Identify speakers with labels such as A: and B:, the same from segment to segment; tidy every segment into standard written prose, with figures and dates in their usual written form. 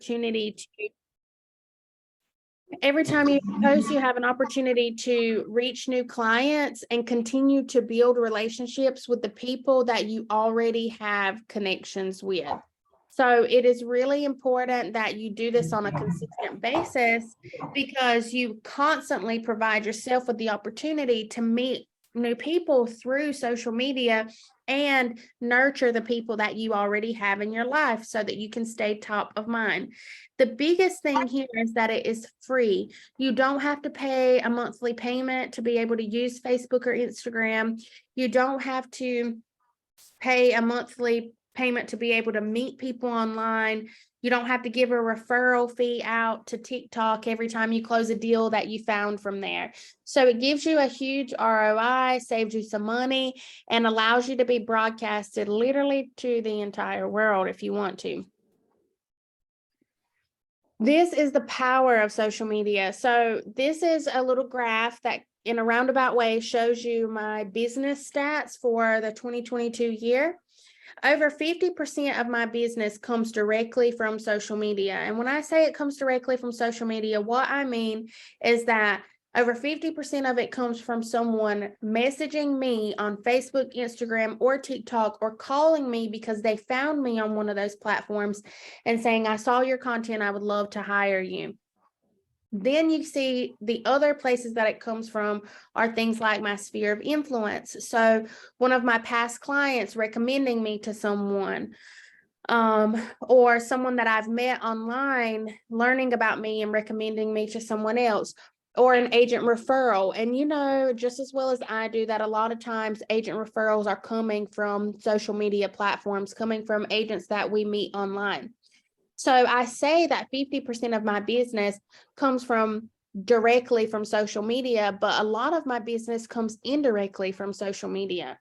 A: opportunity to, every time you post, you have an opportunity to reach new clients and continue to build relationships with the people that you already have connections with. So it is really important that you do this on a consistent basis, because you constantly provide yourself with the opportunity to meet new people through social media and nurture the people that you already have in your life so that you can stay top of mind. The biggest thing here is that it is free. You don't have to pay a monthly payment to be able to use Facebook or Instagram. You don't have to pay a monthly payment to be able to meet people online. You don't have to give a referral fee out to TikTok every time you close a deal that you found from there. So it gives you a huge ROI, saves you some money, and allows you to be broadcasted literally to the entire world if you want to. This is the power of social media. So this is a little graph that in a roundabout way shows you my business stats for the 2022 year. Over 50% of my business comes directly from social media. And when I say it comes directly from social media, what I mean is that over 50% of it comes from someone messaging me on Facebook, Instagram, or TikTok, or calling me because they found me on one of those platforms and saying, I saw your content, I would love to hire you. Then you see the other places that it comes from are things like my sphere of influence. So one of my past clients recommending me to someone, or someone that I've met online learning about me and recommending me to someone else, or an agent referral. And you know just as well as I do that a lot of times agent referrals are coming from social media platforms, coming from agents that we meet online. So I say that 50% of my business comes from directly from social media, but a lot of my business comes indirectly from social media.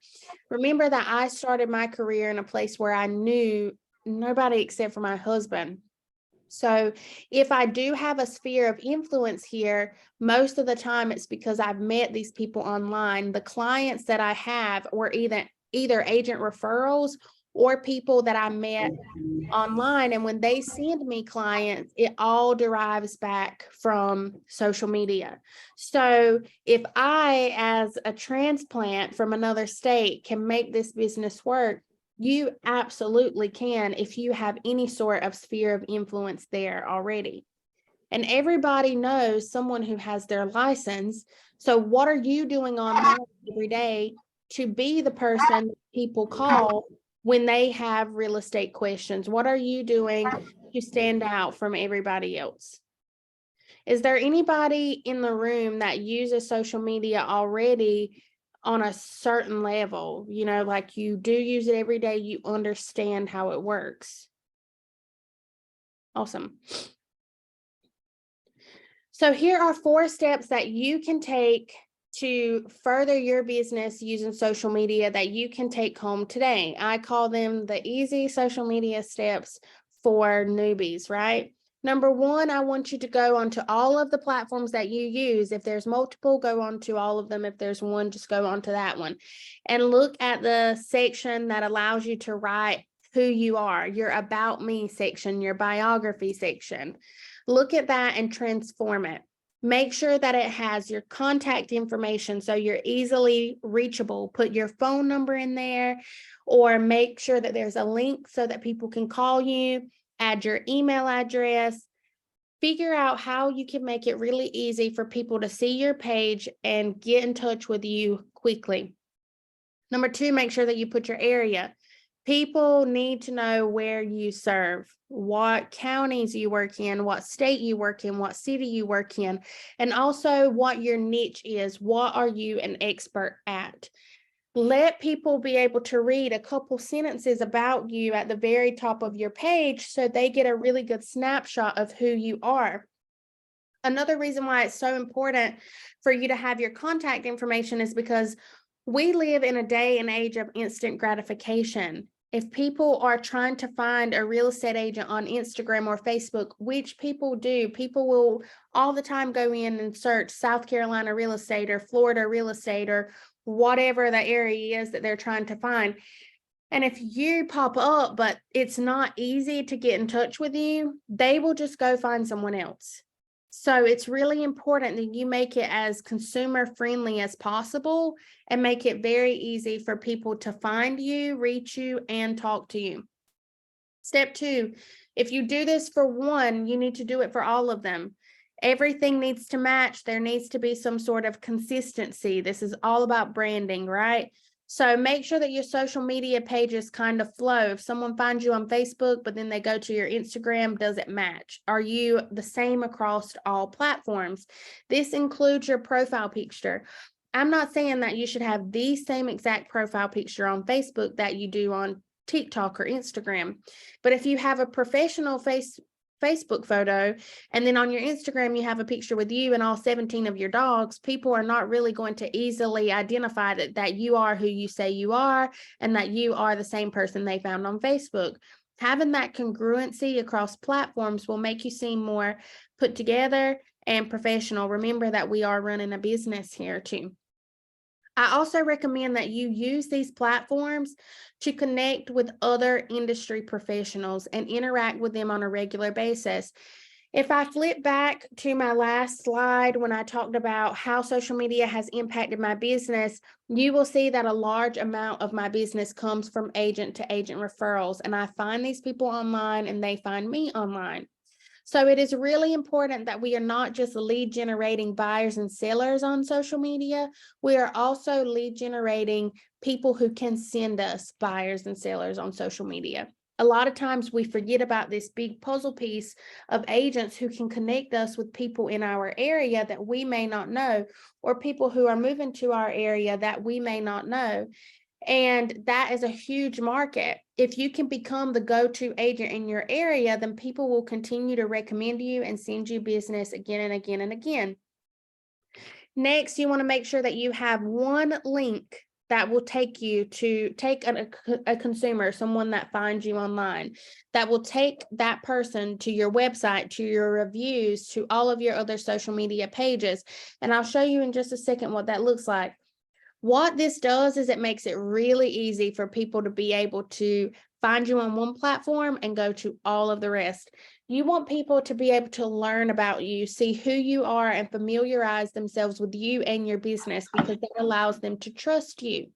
A: Remember that I started my career in a place where I knew nobody except for my husband. So if I do have a sphere of influence here, most of the time it's because I've met these people online. The clients that I have were either agent referrals or people that I met online. And when they send me clients, it all derives back from social media. So if I, as a transplant from another state, can make this business work, you absolutely can if you have any sort of sphere of influence there already. And everybody knows someone who has their license. So what are you doing online every day to be the person people call when they have real estate questions? What are you doing to stand out from everybody else? Is there anybody in the room that uses social media already on a certain level? You know, like you do use it every day, you understand how it works. Awesome. So here are 4 steps that you can take to further your business using social media that you can take home today. I call them the easy social media steps for newbies, right? Number 1, I want you to go onto all of the platforms that you use. If there's multiple, go onto all of them. If there's one, just go onto that one. And look at the section that allows you to write who you are, your about me section, your biography section. Look at that and transform it. Make sure that it has your contact information so you're easily reachable. Put your phone number in there, or make sure that there's a link so that people can call you. Add your email address. Figure out how you can make it really easy for people to see your page and get in touch with you quickly. Number 2, make sure that you put your area. People need to know where you serve, what counties you work in, what state you work in, what city you work in, and also what your niche is. What are you an expert at? Let people be able to read a couple sentences about you at the very top of your page so they get a really good snapshot of who you are. Another reason why it's so important for you to have your contact information is because we live in a day and age of instant gratification. If people are trying to find a real estate agent on Instagram or Facebook, which people do, people will all the time go in and search South Carolina real estate or Florida real estate or whatever the area is that they're trying to find. And if you pop up, but it's not easy to get in touch with you, they will just go find someone else. So it's really important that you make it as consumer friendly as possible and make it very easy for people to find you, reach you, and talk to you. Step 2, if you do this for one, you need to do it for all of them. Everything needs to match. There needs to be some sort of consistency. This is all about branding, right? So make sure that your social media pages kind of flow. If someone finds you on Facebook, but then they go to your Instagram, does it match? Are you the same across all platforms? This includes your profile picture. I'm not saying that you should have the same exact profile picture on Facebook that you do on TikTok or Instagram. But if you have a professional Facebook photo, and then on your Instagram, you have a picture with you and all 17 of your dogs, people are not really going to easily identify that you are who you say you are and that you are the same person they found on Facebook. Having that congruency across platforms will make you seem more put together and professional. Remember that we are running a business here too. I also recommend that you use these platforms to connect with other industry professionals and interact with them on a regular basis. If I flip back to my last slide when I talked about how social media has impacted my business, you will see that a large amount of my business comes from agent to agent referrals, and I find these people online and they find me online. So it is really important that we are not just lead generating buyers and sellers on social media. We are also lead generating people who can send us buyers and sellers on social media. A lot of times we forget about this big puzzle piece of agents who can connect us with people in our area that we may not know, or people who are moving to our area that we may not know. And that is a huge market. If you can become the go-to agent in your area, then people will continue to recommend you and send you business again and again and again. Next, you want to make sure that you have one link that will take you to a consumer, someone that finds you online, that will take that person to your website, to your reviews, to all of your other social media pages. And I'll show you in just a second what that looks like. What this does is it makes it really easy for people to be able to find you on one platform and go to all of the rest. You want people to be able to learn about you, see who you are, and familiarize themselves with you and your business, because that allows them to trust you.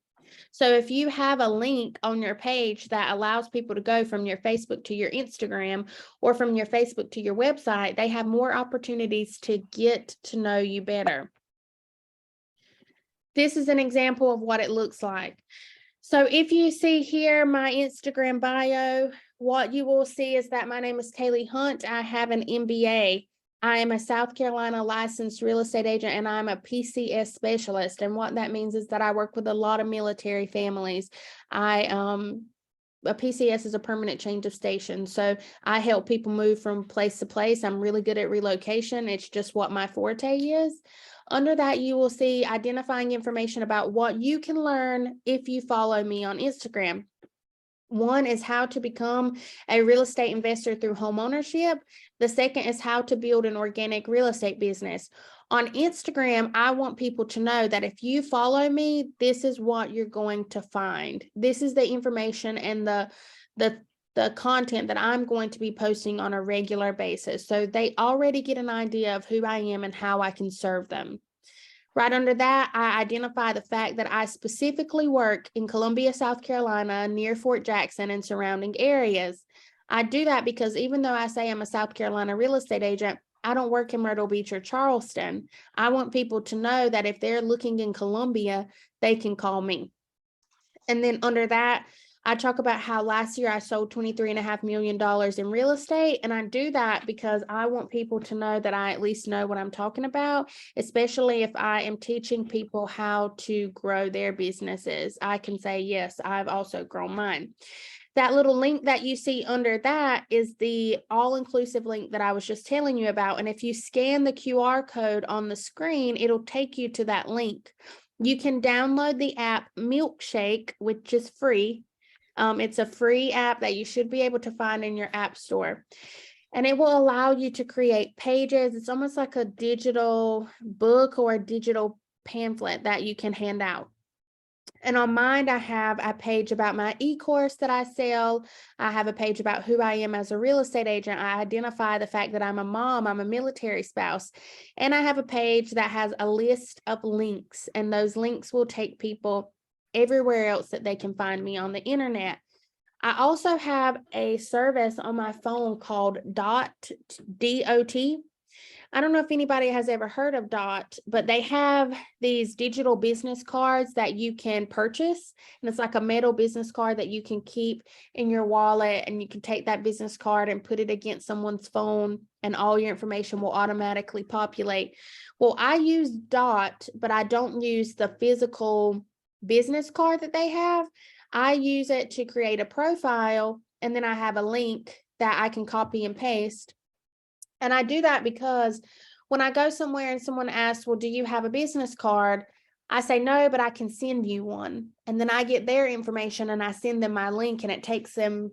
A: So if you have a link on your page that allows people to go from your Facebook to your Instagram or from your Facebook to your website, they have more opportunities to get to know you better. This is an example of what it looks like. So if you see here my Instagram bio, what you will see is that my name is Taley Hunt. I have an MBA. I am a South Carolina licensed real estate agent, and I'm a PCS specialist. And what that means is that I work with a lot of military families. A PCS is a permanent change of station. So I help people move from place to place. I'm really good at relocation. It's just what my forte is. Under that, you will see identifying information about what you can learn if you follow me on Instagram. One is how to become a real estate investor through home ownership. The second is how to build an organic real estate business. On Instagram, I want people to know that if you follow me, this is what you're going to find. This is the information and the content that I'm going to be posting on a regular basis. So they already get an idea of who I am and how I can serve them. Right under that, I identify the fact that I specifically work in Columbia, South Carolina, near Fort Jackson and surrounding areas. I do that because even though I say I'm a South Carolina real estate agent, I don't work in Myrtle Beach or Charleston. I want people to know that if they're looking in Columbia, they can call me. And then under that, I talk about how last year I sold $23.5 million in real estate. And I do that because I want people to know that I at least know what I'm talking about, especially if I am teaching people how to grow their businesses. I can say, yes, I've also grown mine. That little link that you see under that is the all-inclusive link that I was just telling you about. And if you scan the QR code on the screen, it'll take you to that link. You can download the app Milkshake, which is free. It's a free app that you should be able to find in your app store. And it will allow you to create pages. It's almost like a digital book or a digital pamphlet that you can hand out. And on mine, I have a page about my e-course that I sell. I have a page about who I am as a real estate agent. I identify the fact that I'm a mom, I'm a military spouse. And I have a page that has a list of links, and those links will take people everywhere else that they can find me on the internet. I also have a service on my phone called DOT. I don't know if anybody has ever heard of Dot, but they have these digital business cards that you can purchase. And it's like a metal business card that you can keep in your wallet, and you can take that business card and put it against someone's phone, and all your information will automatically populate. Well, I use Dot, but I don't use the physical business card that they have. I use it to create a profile, and then I have a link that I can copy and paste. And I do that because when I go somewhere and someone asks, well, do you have a business card? I say, no, but I can send you one. And then I get their information and I send them my link, and it takes them,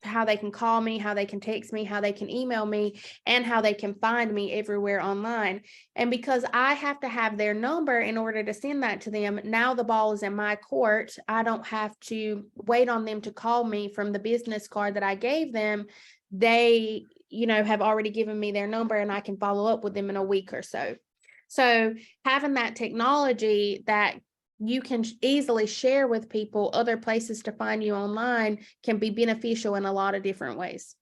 A: how they can call me, how they can text me, how they can email me, and how they can find me everywhere online. And because I have to have their number in order to send that to them, now the ball is in my court. I don't have to wait on them to call me from the business card that I gave them. They have already given me their number, and I can follow up with them in a week or so. So having that technology that you can easily share with people other places to find you online can be beneficial in a lot of different ways.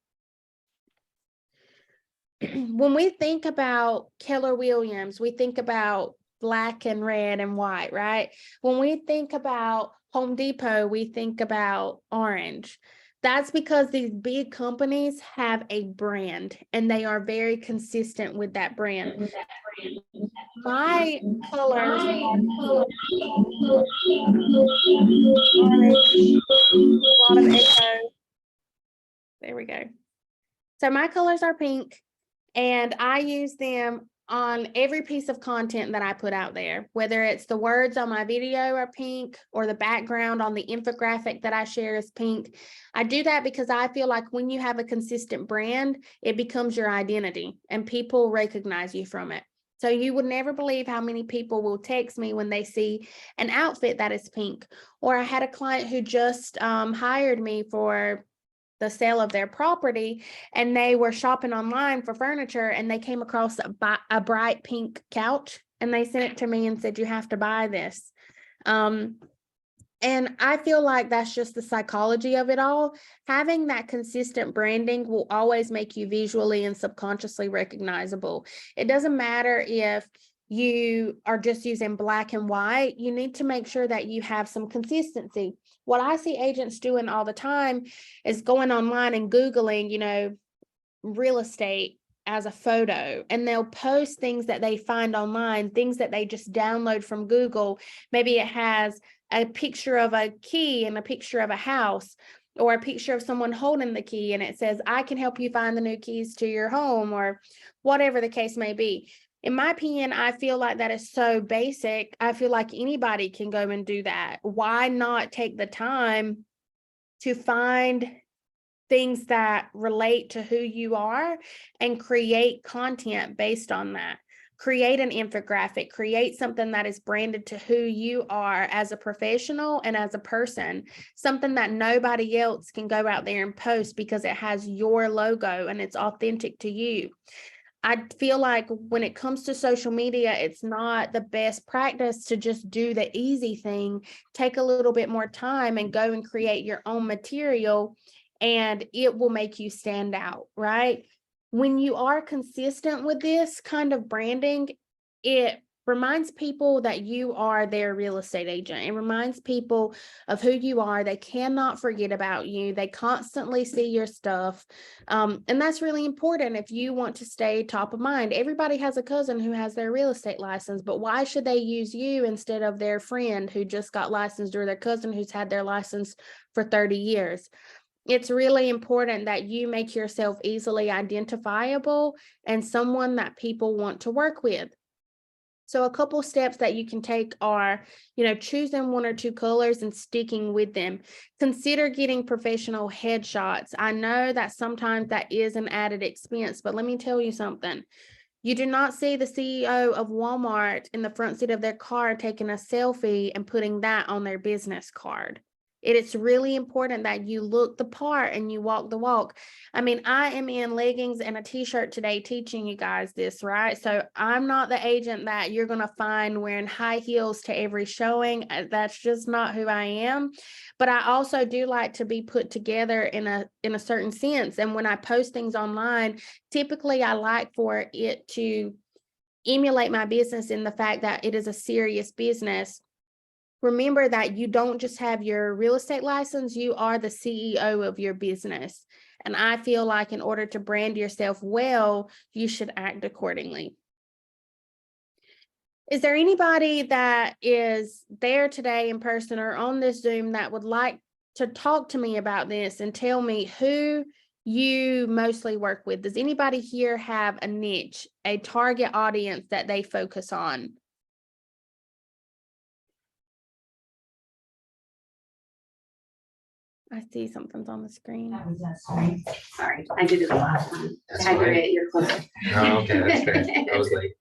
A: When we think about Keller Williams, we think about black and red and white, right? When we think about Home Depot, we think about orange. That's because these big companies have a brand, and they are very consistent with that brand. My colors are a lot of echo. There we go. So my colors are pink, and I use them on every piece of content that I put out there, whether it's the words on my video are pink or the background on the infographic that I share is pink. I do that because I feel like when you have a consistent brand, it becomes your identity and people recognize you from it. So you would never believe how many people will text me when they see an outfit that is pink. Or I had a client who just hired me for the sale of their property, and they were shopping online for furniture, and they came across a bright pink couch, and they sent it to me and said, you have to buy this. And I feel like that's just the psychology of it all. Having that consistent branding will always make you visually and subconsciously recognizable. It doesn't matter if you are just using black and white. You need to make sure that you have some consistency. What I see agents doing all the time is going online and Googling, real estate as a photo, and they'll post things that they find online, things that they just download from Google. Maybe it has a picture of a key and a picture of a house, or a picture of someone holding the key, and it says, I can help you find the new keys to your home, or whatever the case may be. In my opinion, I feel like that is so basic. I feel like anybody can go and do that. Why not take the time to find things that relate to who you are and create content based on that? Create an infographic, create something that is branded to who you are as a professional and as a person, something that nobody else can go out there and post because it has your logo and it's authentic to you. I feel like when it comes to social media, it's not the best practice to just do the easy thing. Take a little bit more time and go and create your own material, and it will make you stand out, right? When you are consistent with this kind of branding, it reminds people that you are their real estate agent. It reminds people of who you are. They cannot forget about you. They constantly see your stuff. And that's really important if you want to stay top of mind. Everybody has a cousin who has their real estate license, but why should they use you instead of their friend who just got licensed, or their cousin who's had their license for 30 years? It's really important that you make yourself easily identifiable and someone that people want to work with. So a couple steps that you can take are, choosing one or two colors and sticking with them. Consider getting professional headshots. I know that sometimes that is an added expense, but let me tell you something. You do not see the CEO of Walmart in the front seat of their car taking a selfie and putting that on their business card. It is really important that you look the part and you walk the walk. I mean, I am in leggings and a t-shirt today teaching you guys this, right? So I'm not the agent that you're going to find wearing high heels to every showing. That's just not who I am. But I also do like to be put together in a certain sense. And when I post things online, typically I like for it to emulate my business in the fact that it is a serious business. Remember that you don't just have your real estate license, you are the CEO of your business. And I feel like in order to brand yourself well, you should act accordingly. Is there anybody that is there today in person or on this Zoom that would like to talk to me about this and tell me who you mostly work with? Does anybody here have a niche, a target audience that they focus on? I see something's on the screen.
B: That was us, right? Sorry, I did it the last time.
C: That's
B: I had to
C: fine.
B: get your closer.
C: Oh, okay, that's fair. I was late.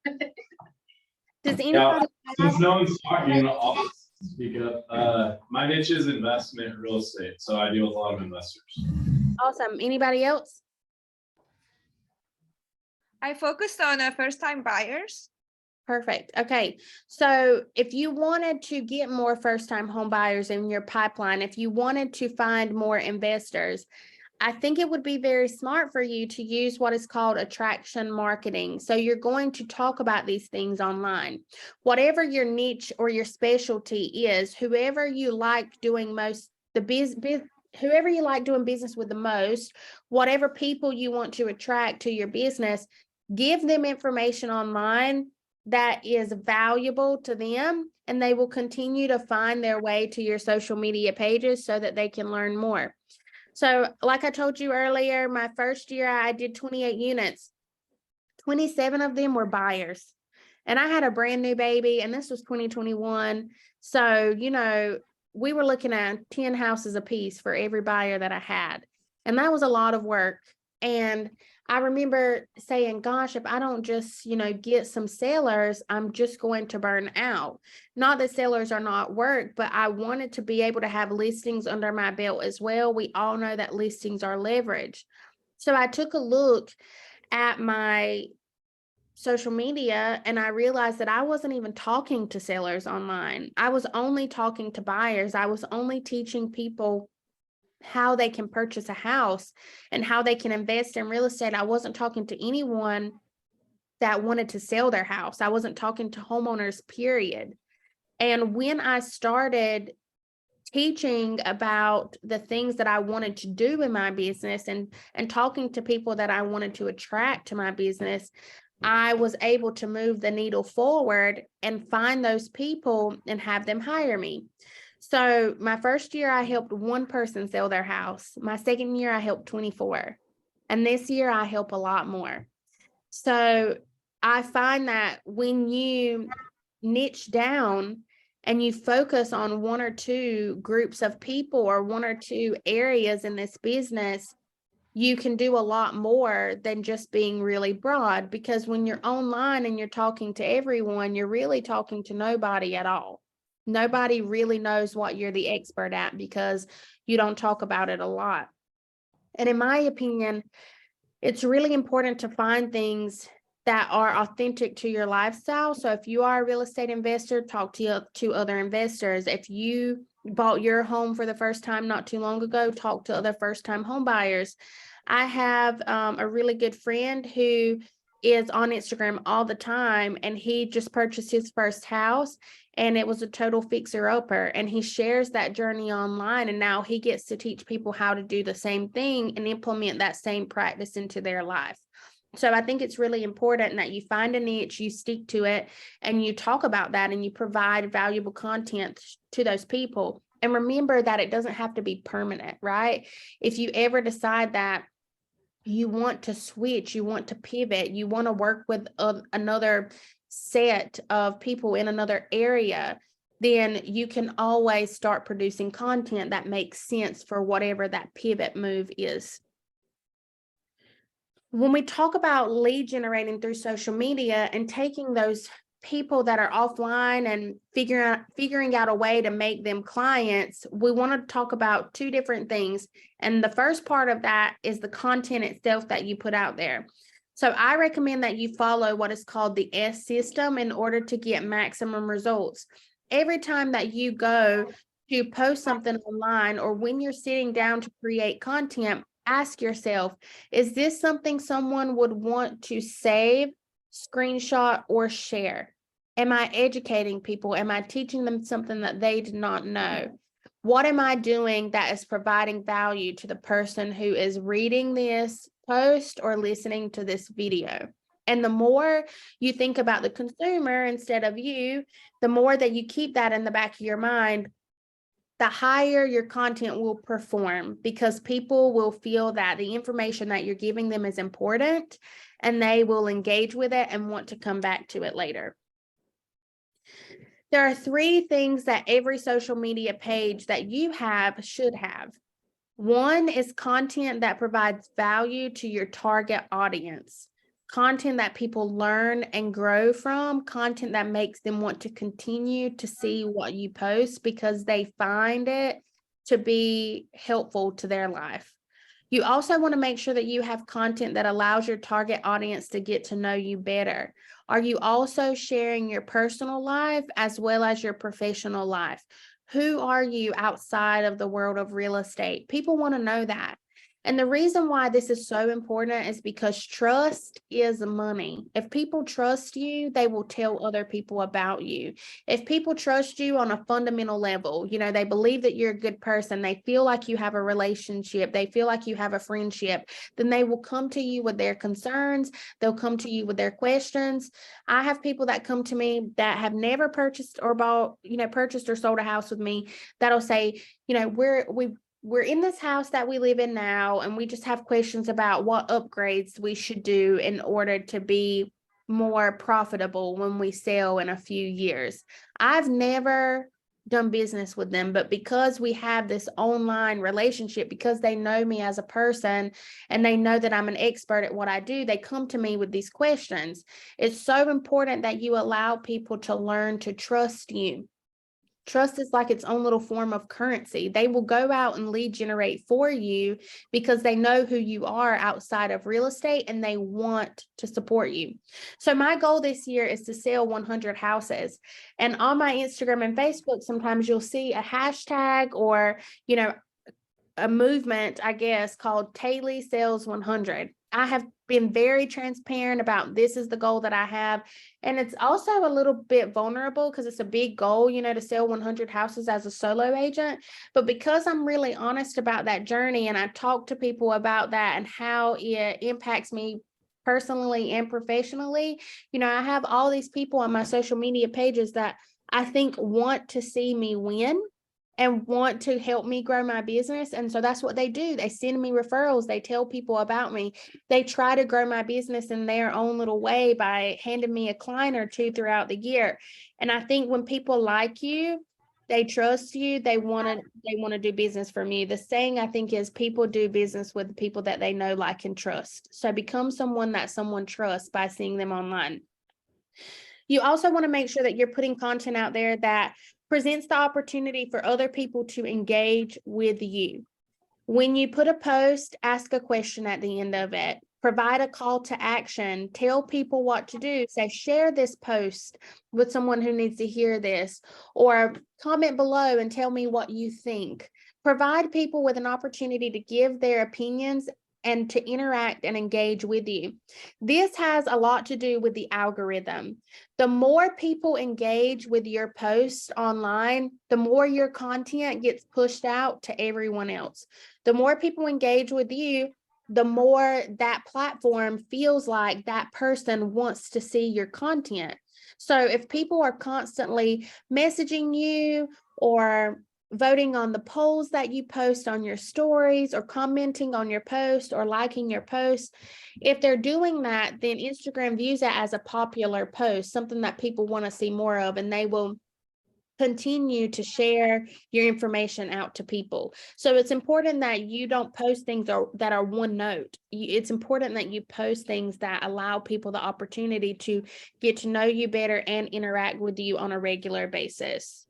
A: Does
D: Yeah,
A: anybody
D: since
A: have?
D: no one's talking, I'll speak up. My niche is investment real estate, so I deal with a lot of investors.
A: Awesome. Anybody else?
E: I focused on first-time buyers.
A: Perfect. Okay. So if you wanted to get more first-time home buyers in your pipeline, if you wanted to find more investors, I think it would be very smart for you to use what is called attraction marketing. So you're going to talk about these things online. Whatever your niche or your specialty is, whoever you like doing most, whoever you like doing business with the most, whatever people you want to attract to your business, give them information online that is valuable to them, and they will continue to find their way to your social media pages so that they can learn more. So like I told you earlier, my first year I did 28 units. 27 of them were buyers. And I had a brand new baby, and this was 2021. So, you know, we were looking at 10 houses a piece for every buyer that I had. And that was a lot of work. And I remember saying, gosh, if I don't just, you know, get some sellers, I'm just going to burn out. Not that sellers are not work, but I wanted to be able to have listings under my belt as well. We all know that listings are leverage. So I took a look at my social media and I realized that I wasn't even talking to sellers online. I was only talking to buyers. I was only teaching people how they can purchase a house and how they can invest in real estate. I wasn't talking to anyone that wanted to sell their house. I wasn't talking to homeowners, period. And when I started teaching about the things that I wanted to do in my business and talking to people that I wanted to attract to my business, I was able to move the needle forward and find those people and have them hire me. So my first year, I helped one person sell their house. My second year, I helped 24. And this year, I help a lot more. So I find that when you niche down and you focus on one or two groups of people or one or two areas in this business, you can do a lot more than just being really broad, because when you're online and you're talking to everyone, you're really talking to nobody at all. Nobody really knows what you're the expert at because you don't talk about it a lot. And in my opinion, it's really important to find things that are authentic to your lifestyle. So if you are a real estate investor, talk to other investors. If you bought your home for the first time not too long ago, talk to other first-time home buyers. I have a really good friend who is on Instagram all the time, and he just purchased his first house, and it was a total fixer-upper, and he shares that journey online, and now he gets to teach people how to do the same thing and implement that same practice into their life. So I think it's really important that you find a niche, you stick to it, and you talk about that, and you provide valuable content to those people. And remember that it doesn't have to be permanent, right? If you ever decide that you want to switch, you want to pivot, you want to work with another set of people in another area, then you can always start producing content that makes sense for whatever that pivot move is. when we talk about lead generating through social media and taking those people that are offline and figuring out a way to make them clients, we want to talk about two different things. And the first part of that is the content itself that you put out there. So I recommend that you follow what is called the S system in order to get maximum results. Every time that you go to post something online, or when you're sitting down to create content, ask yourself, is this something someone would want to save, screenshot, or share? Am I educating people? Am I teaching them something that they did not know? What am I doing that is providing value to the person who is reading this post or listening to this video? And the more you think about the consumer instead of you, the more that you keep that in the back of your mind, the higher your content will perform, because people will feel that the information that you're giving them is important and they will engage with it and want to come back to it later. There are three things that every social media page that you have should have. One is content that provides value to your target audience, content that people learn and grow from, content that makes them want to continue to see what you post because they find it to be helpful to their life. You also want to make sure that you have content that allows your target audience to get to know you better. Are you also sharing your personal life as well as your professional life? Who are you outside of the world of real estate? People want to know that. And the reason why this is so important is because trust is money. If people trust you, they will tell other people about you. If people trust you on a fundamental level, they believe that you're a good person, they feel like you have a relationship, they feel like you have a friendship, then they will come to you with their concerns. They'll come to you with their questions. I have people that come to me that have never purchased or bought, purchased or sold a house with me, that'll say, we're in this house that we live in now, and we just have questions about what upgrades we should do in order to be more profitable when we sell in a few years. I've never done business with them, but because we have this online relationship, because they know me as a person and they know that I'm an expert at what I do, they come to me with these questions. It's so important that you allow people to learn to trust you. Trust is like its own little form of currency. They will go out and lead generate for you because they know who you are outside of real estate and they want to support you. So my goal this year is to sell 100 houses. And on my Instagram and Facebook, sometimes you'll see a hashtag or, a movement, I guess, called Taley Sells 100. I have been very transparent about this is the goal that I have. And it's also a little bit vulnerable because it's a big goal, to sell 100 houses as a solo agent. But because I'm really honest about that journey and I talk to people about that and how it impacts me personally and professionally, I have all these people on my social media pages that I think want to see me win and want to help me grow my business. And so that's what they do. They send me referrals. They tell people about me. They try to grow my business in their own little way by handing me a client or two throughout the year. And I think when people like you, they trust you, they want to do business from you. The saying, I think, is people do business with the people that they know, like, and trust. So become someone that someone trusts by seeing them online. You also want to make sure that you're putting content out there that presents the opportunity for other people to engage with you. When you put a post, ask a question at the end of it. Provide a call to action. Tell people what to do. Say, share this post with someone who needs to hear this, or comment below and tell me what you think. Provide people with an opportunity to give their opinions and to interact and engage with you. This has a lot to do with the algorithm. The more people engage with your posts online, the more your content gets pushed out to everyone else. The more people engage with you, the more that platform feels like that person wants to see your content. So if people are constantly messaging you or voting on the polls that you post on your stories or commenting on your post or liking your post, if they're doing that, then Instagram views it as a popular post, something that people want to see more of, and they will continue to share your information out to people. So it's important that you don't post things that are one note. It's important that you post things that allow people the opportunity to get to know you better and interact with you on a regular basis.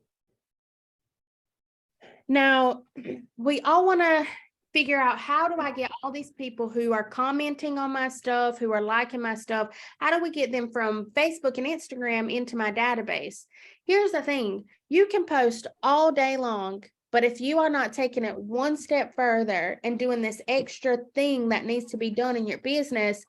A: Now, we all want to figure out, how do I get all these people who are commenting on my stuff, who are liking my stuff? How do we get them from Facebook and Instagram into my database? Here's the thing. You can post all day long, but if you are not taking it one step further and doing this extra thing that needs to be done in your business,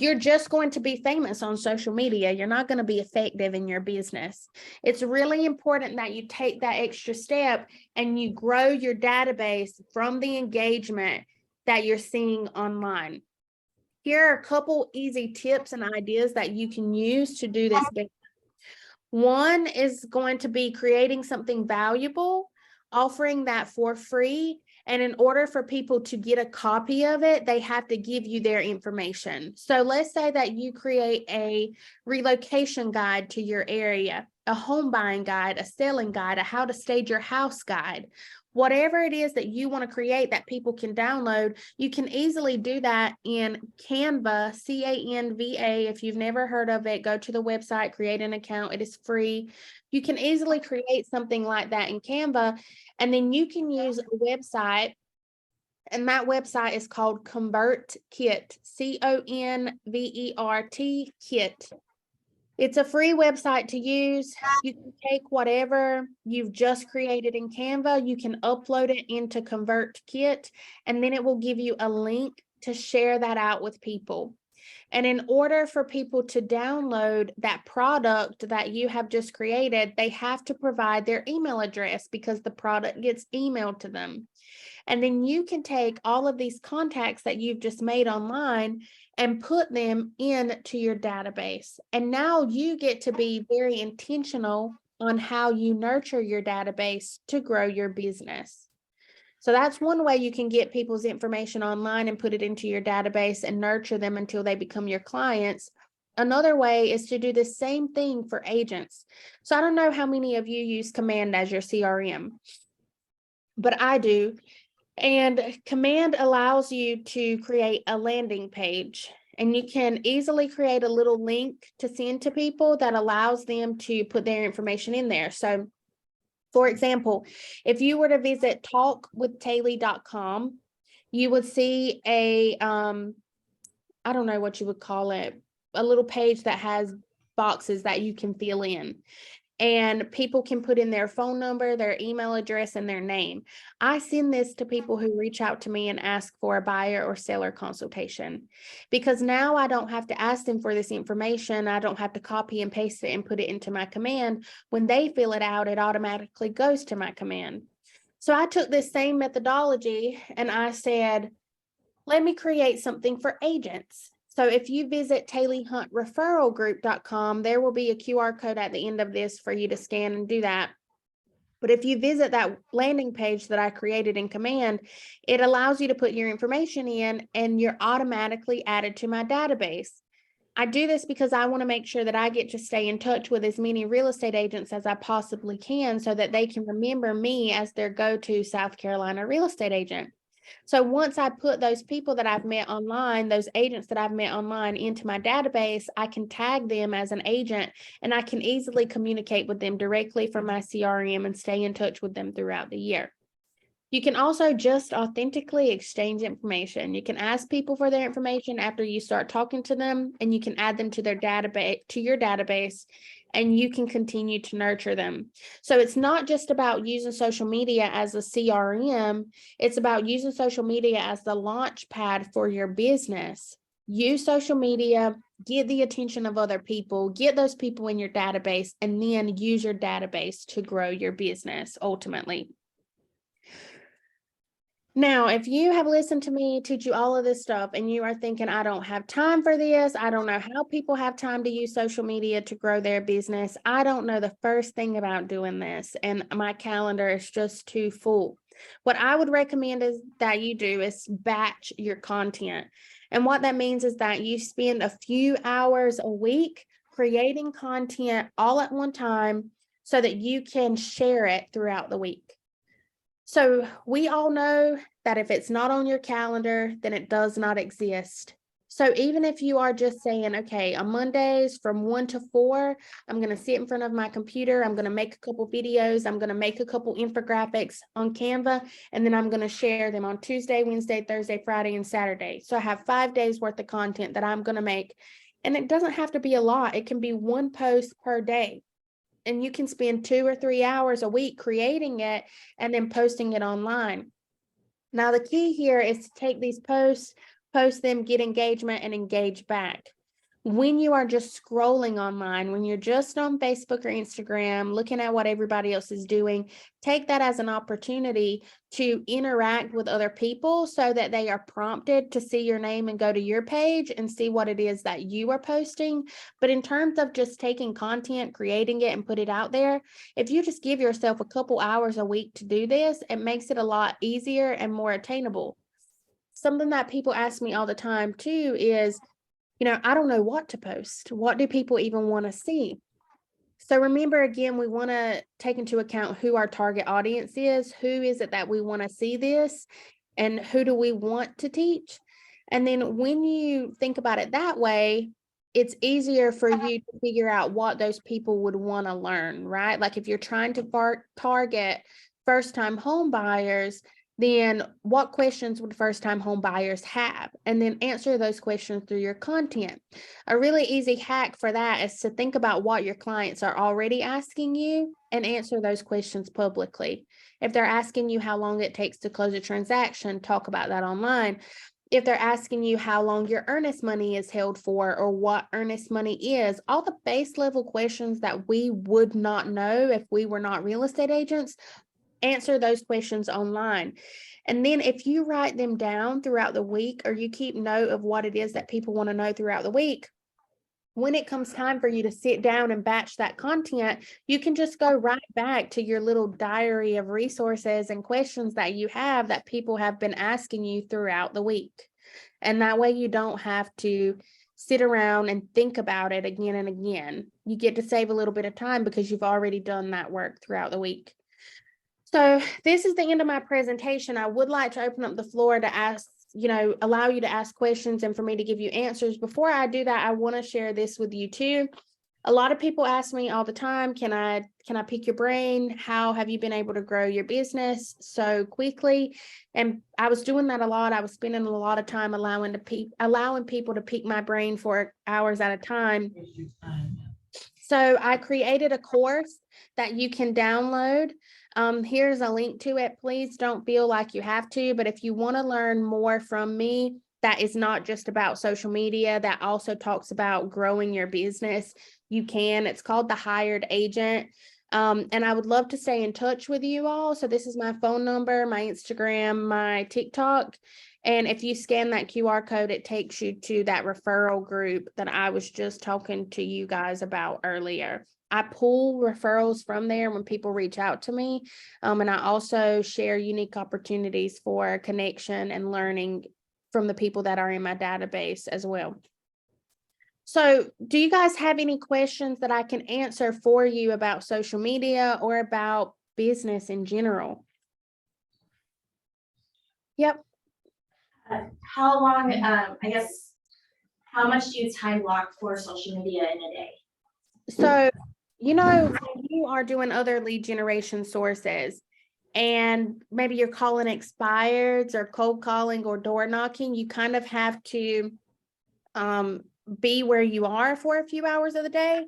A: you're just going to be famous on social media. You're not going to be effective in your business. It's really important that you take that extra step and you grow your database from the engagement that you're seeing online. Here are a couple easy tips and ideas that you can use to do this better. One is going to be creating something valuable, offering that for free. And in order for people to get a copy of it, they have to give you their information. So let's say that you create a relocation guide to your area, a home buying guide, a selling guide, a how to stage your house guide. Whatever it is that you want to create that people can download, you can easily do that in Canva, C-A-N-V-A. If you've never heard of it, go to the website, create an account. It is free. You can easily create something like that in Canva, and then you can use a website, and that website is called ConvertKit, C-O-N-V-E-R-T Kit. It's a free website to use. You can take whatever you've just created in Canva, you can upload it into ConvertKit, and then it will give you a link to share that out with people. And in order for people to download that product that you have just created, they have to provide their email address because the product gets emailed to them. And then you can take all of these contacts that you've just made online and put them into your database. And now you get to be very intentional on how you nurture your database to grow your business. So that's one way you can get people's information online and put it into your database and nurture them until they become your clients. Another way is to do the same thing for agents. So I don't know how many of you use Command as your CRM, but I do. And Command allows you to create a landing page, and you can easily create a little link to send to people that allows them to put their information in there. So for example, if you were to visit talkwithtaley.com, you would see a, I don't know what you would call it, a little page that has boxes that you can fill in. And people can put in their phone number, their email address, and their name. I send this to people who reach out to me and ask for a buyer or seller consultation, because now I don't have to ask them for this information. I don't have to copy and paste it and put it into my Command. When they fill it out, it automatically goes to my Command. So I took this same methodology and I said, let me create something for agents. So if you visit taleyhuntreferralgroup.com, there will be a QR code at the end of this for you to scan and do that. But if you visit that landing page that I created in Command, it allows you to put your information in and you're automatically added to my database. I do this because I want to make sure that I get to stay in touch with as many real estate agents as I possibly can so that they can remember me as their go-to South Carolina real estate agent. So once I put those people that I've met online, those agents that I've met online into my database, I can tag them as an agent and I can easily communicate with them directly from my CRM and stay in touch with them throughout the year. You can also just authentically exchange information. You can ask people for their information after you start talking to them, and you can add them to their database, to your database, and you can continue to nurture them. So it's not just about using social media as a CRM, it's about using social media as the launch pad for your business. Use social media, get the attention of other people, get those people in your database, and then use your database to grow your business ultimately. Now, if you have listened to me teach you all of this stuff and you are thinking, I don't have time for this, I don't know how people have time to use social media to grow their business, I don't know the first thing about doing this, and my calendar is just too full. What I would recommend is that you do is batch your content. And what that means is that you spend a few hours a week creating content all at one time so that you can share it throughout the week. So we all know that if it's not on your calendar, then it does not exist. So even if you are just saying, okay, on Mondays from 1 to 4, I'm going to sit in front of my computer, I'm going to make a couple videos, I'm going to make a couple infographics on Canva, and then I'm going to share them on Tuesday, Wednesday, Thursday, Friday, and Saturday. So I have 5 days worth of content that I'm going to make. And it doesn't have to be a lot. It can be one post per day. And you can spend 2 or 3 hours a week creating it and then posting it online. Now, the key here is to take these posts, post them, get engagement, and engage back. When you are just scrolling online, when you're just on Facebook or Instagram, looking at what everybody else is doing, take that as an opportunity to interact with other people so that they are prompted to see your name and go to your page and see what it is that you are posting. But in terms of just taking content, creating it, and put it out there, if you just give yourself a couple hours a week to do this, it makes it a lot easier and more attainable. Something that people ask me all the time too is, I don't know what to post. What do people even want to see? So remember, again, we want to take into account who our target audience is. Who is it that we want to see this? And who do we want to teach? And then when you think about it that way, it's easier for you to figure out what those people would want to learn, right? Like if you're trying to target first-time home buyers, then what questions would first-time home buyers have? And then answer those questions through your content. A really easy hack for that is to think about what your clients are already asking you and answer those questions publicly. If they're asking you how long it takes to close a transaction, talk about that online. If they're asking you how long your earnest money is held for or what earnest money is, all the base level questions that we would not know if we were not real estate agents, answer those questions online. And then if you write them down throughout the week or you keep note of what it is that people want to know throughout the week, when it comes time for you to sit down and batch that content, you can just go right back to your little diary of resources and questions that you have that people have been asking you throughout the week. And that way you don't have to sit around and think about it again and again. You get to save a little bit of time because you've already done that work throughout the week. So this is the end of my presentation. I would like to open up the floor to ask, allow you to ask questions and for me to give you answers. Before I do that, I want to share this with you too. A lot of people ask me all the time, can I pick your brain? How have you been able to grow your business so quickly? And I was doing that a lot. I was spending a lot of time allowing people to pick my brain for hours at a time. So I created a course that you can download. Here's a link to it. Please don't feel like you have to, but if you want to learn more from me, that is not just about social media, that also talks about growing your business, you can. It's called The Hired Agent. And I would love to stay in touch with you all. So this is my phone number, my Instagram, my TikTok. And if you scan that QR code, it takes you to that referral group that I was just talking to you guys about earlier. I pull referrals from there when people reach out to me. And I also share unique opportunities for connection and learning from the people that are in my database as well. So do you guys have any questions that I can answer for you about social media or about business in general? Yep.
B: How long, how much do you time block for social media in a day?
A: So, when you are doing other lead generation sources and maybe you're calling expireds or cold calling or door knocking, you kind of have to be where you are for a few hours of the day.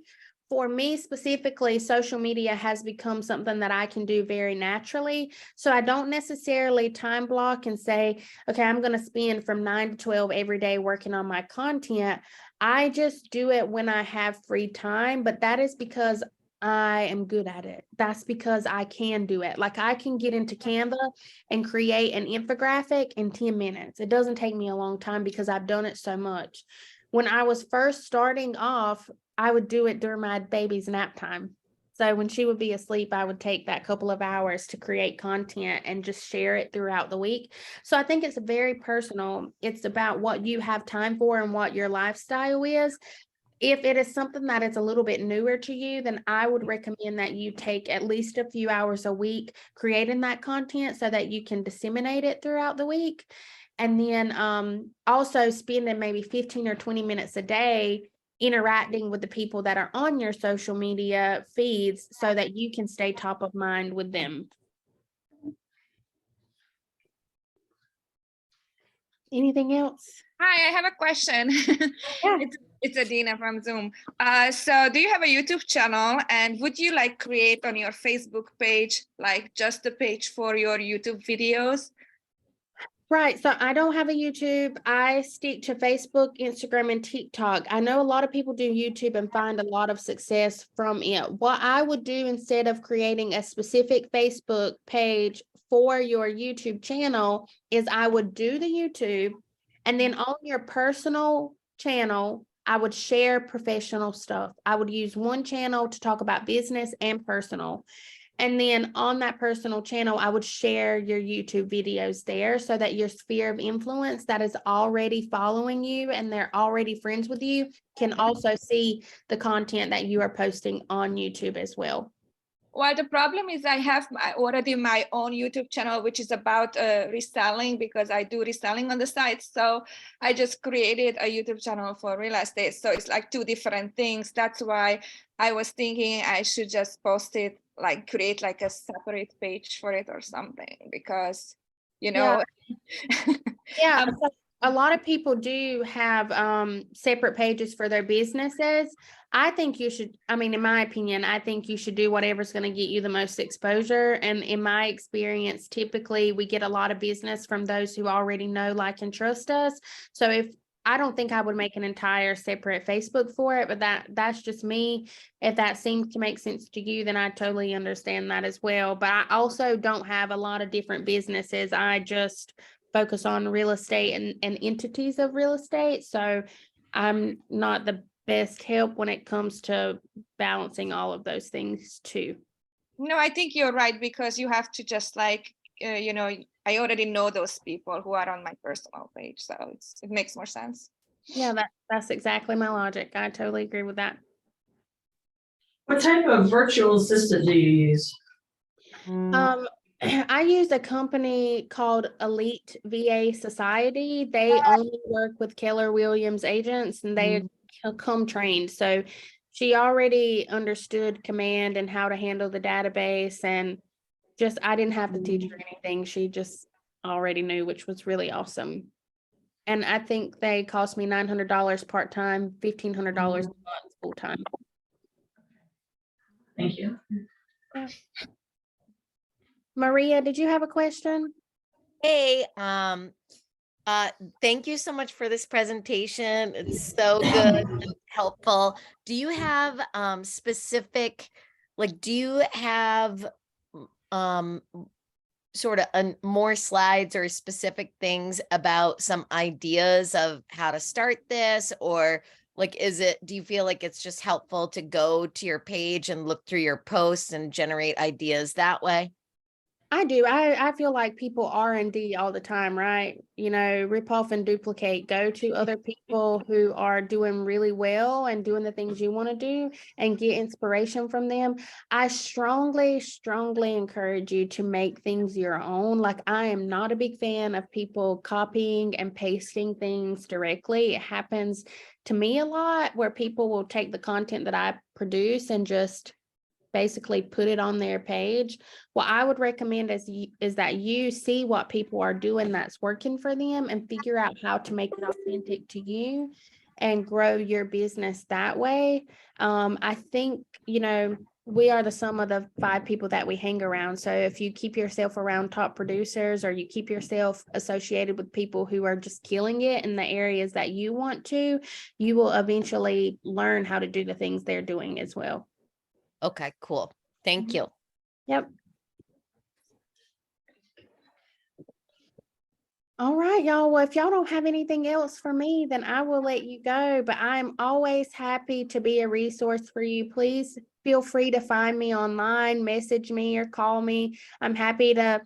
A: For me specifically, social media has become something that I can do very naturally. So I don't necessarily time block and say, okay, I'm going to spend from 9 to 12 every day working on my content. I just do it when I have free time, but that is because I am good at it. That's because I can do it. Like I can get into Canva and create an infographic in 10 minutes. It doesn't take me a long time because I've done it so much. When I was first starting off, I would do it during my baby's nap time. So when she would be asleep, I would take that couple of hours to create content and just share it throughout the week. So I think it's very personal. It's about what you have time for and what your lifestyle is. if it is something that is a little bit newer to you, then I would recommend that you take at least a few hours a week creating that content so that you can disseminate it throughout the week. And then also spending maybe 15 or 20 minutes a day interacting with the people that are on your social media feeds so that you can stay top of mind with them. Anything else?
E: Hi, I have a question.
A: Yeah.
E: It's Adina from Zoom. So do you have a YouTube channel, and would you like create on your Facebook page, like just a page for your YouTube videos?
A: Right. So I don't have a YouTube. I stick to Facebook, Instagram, and TikTok. I know a lot of people do YouTube and find a lot of success from it. What I would do instead of creating a specific Facebook page for your YouTube channel is I would do the YouTube, and then on your personal channel, I would share professional stuff. I would use one channel to talk about business and personal. And then on that personal channel, I would share your YouTube videos there so that your sphere of influence that is already following you and they're already friends with you can also see the content that you are posting on YouTube as well.
E: Well, the problem is I have already my own YouTube channel, which is about reselling, because I do reselling on the site. So I just created a YouTube channel for real estate. So it's like two different things. That's why I was thinking I should just post it, like create like a separate page for it or something, because, you know.
A: Yeah. So a lot of people do have separate pages for their businesses. I think you should, I mean, in my opinion, I think you should do whatever's going to get you the most exposure. And in my experience, typically we get a lot of business from those who already know, like, and trust us. So if I don't think I would make an entire separate Facebook for it, but that's just me. If that seems to make sense to you, then I totally understand that as well. But I also don't have a lot of different businesses. I just focus on real estate and entities of real estate. So I'm not the best help when it comes to balancing all of those things too.
E: No, I think you're right, because you have to just like, you know, I already know those people who are on my personal page. So it makes more sense.
A: Yeah, that's exactly my logic. I totally agree with that.
F: What type of virtual assistant do you use?
A: I use a company called Elite VA Society. They only work with Keller Williams agents and they come trained. So she already understood command and how to handle the database, and just I didn't have to teach her anything. She just already knew, which was really awesome. And I think they cost me $900 part-time, $1,500 a month full-time.
F: Thank you.
A: Yeah. Maria, did you have a question?
G: Hey, thank you so much for this presentation. It's so good and helpful. Do you have specific, like, do you have sort of more slides or specific things about some ideas of how to start this? Or like, do you feel like it's just helpful to go to your page and look through your posts and generate ideas that way?
A: I do. I feel like people R&D all the time, right? You know, rip off and duplicate, go to other people who are doing really well and doing the things you want to do and get inspiration from them. I strongly, strongly encourage you to make things your own. Like, I am not a big fan of people copying and pasting things directly. It happens to me a lot where people will take the content that I produce and just basically put it on their page. What I would recommend is that you see what people are doing that's working for them and figure out how to make it authentic to you and grow your business that way. I think, you know, we are the sum of the 5 people that we hang around. So if you keep yourself around top producers, or you keep yourself associated with people who are just killing it in the areas that you want to, you will eventually learn how to do the things they're doing as well.
G: Okay, cool. Thank you.
A: Yep. All right, y'all. Well, if y'all don't have anything else for me, then I will let you go. But I'm always happy to be a resource for you. Please feel free to find me online, message me, or call me. I'm happy to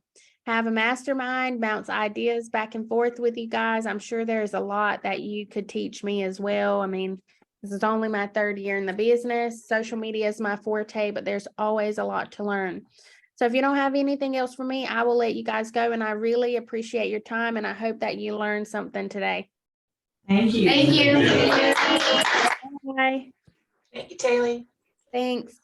A: have a mastermind, bounce ideas back and forth with you guys. I'm sure there's a lot that you could teach me as well. I mean, This is only my 3rd year in the business. Social media is my forte, but there's always a lot to learn. So if you don't have anything else for me, I will let you guys go, and I really appreciate your time, and I hope that you learned something today.
F: Thank you.
B: Thank you.
A: Bye.
H: Thank you, Taley.
A: Thanks.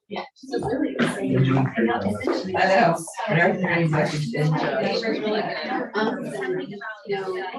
B: Yeah. So really, it's
H: I know. Very much.
B: something about,